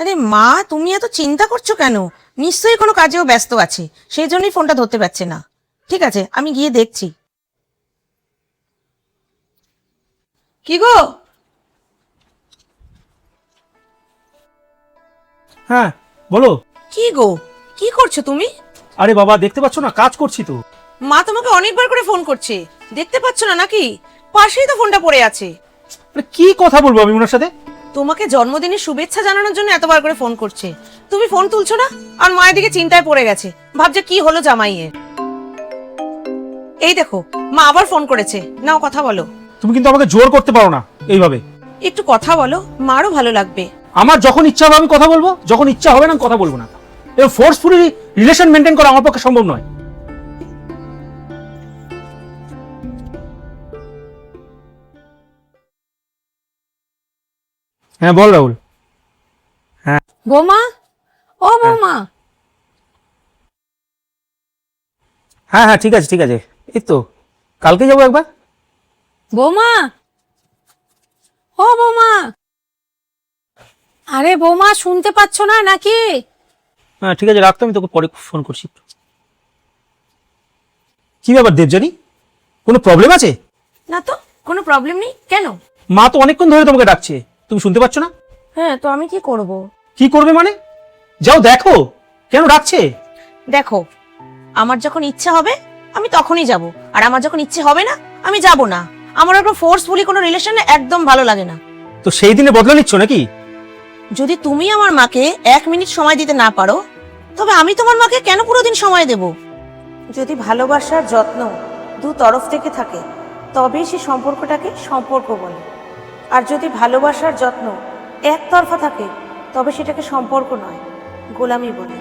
আরে মা, তুমি এত চিন্তা করছো কেন? নিশ্চয়ই কোনো কাজেও ব্যস্ত আছে, সেই জন্যই ফোনটা ধরতে পারছে না। ঠিক আছে, আমি গিয়ে দেখছি। কি গো? হ্যাঁ, বলো। কি গো, কি করছো তুমি? আরে বাবা, দেখতে পাচ্ছ না, কাজ করছি তো। মা তোমাকে অনেকবার করে ফোন করছে, দেখতে পাচ্ছ না নাকি? পাশেই তো ফোনটা পড়ে আছে। আরে কি কথা বলবো আমি ওনার সাথে? তোমাকে জন্মদিনের শুভেচ্ছা জানানোর জন্য এতবার করে ফোন করছে, তুমি ফোন তুলছো না। আর মায়ের দিকে চিন্তায় পড়ে গেছে, ভাবছে কি হলো জামাইয়ের। এই দেখো, মা আবার ফোন করেছে, নাও কথা বলো। তুমি কিন্তু আমাকে জোর করতে পারো না এইভাবে। একটু কথা বলো, মারও ভালো লাগবে। আমার যখন ইচ্ছা হবে আমি কথা বলবো, যখন ইচ্ছা হবে না আমি কথা বলবো না। এবং ফোর্সফুলি রিলেশন মেনটেন করা আমার পক্ষে সম্ভব নয়। হ্যাঁ বল রাহুল। হ্যাঁ বৌমা, ও বৌমা। হ্যাঁ হ্যাঁ, ঠিক আছে ঠিক আছে। এই তো কালকে যাবো একবার। বৌমা, ও বৌমা, আরে বৌমা শুনতে পাচ্ছ না নাকি? হ্যাঁ ঠিক আছে, রাখতো, আমি তোকে পরে ফোন করছি। কি ব্যাপার দেবজানি, কোনো প্রবলেম আছে? না তো, কোনো প্রবলেম নেই। কেন? মা তো অনেকক্ষণ ধরে তোমাকে ডাকছে, তুমি শুনতে পাচ্ছ না? হ্যাঁ, তো আমি কি করব? কি করবে মানে? যাও দেখো, কেন ডাকছে। দেখো, আমার যখন ইচ্ছা হবে আমি তখনই যাব, আর আমার যখন ইচ্ছে হবে না আমি যাব না। আমার একটু ফোর্সফুলি কোনো রিলেশনে একদম ভালো লাগে না। তো সেই দিনে বদলা নিচ্ছ নাকি? যদি তুমি আমার মাকে 1 মিনিট সময় দিতে না পারো, তবে আমি তোমার মাকে কেন পুরো দিন সময় দেব? যদি ভালোবাসার যত্ন দু তরফ থেকে থাকে, তবেই সে সম্পর্কটাকে সম্পর্ক বলে। আর যদি ভালোবাসার যত্ন একতরফা থাকে, তবে সেটাকে সম্পর্ক নয়, গোলামি বলে।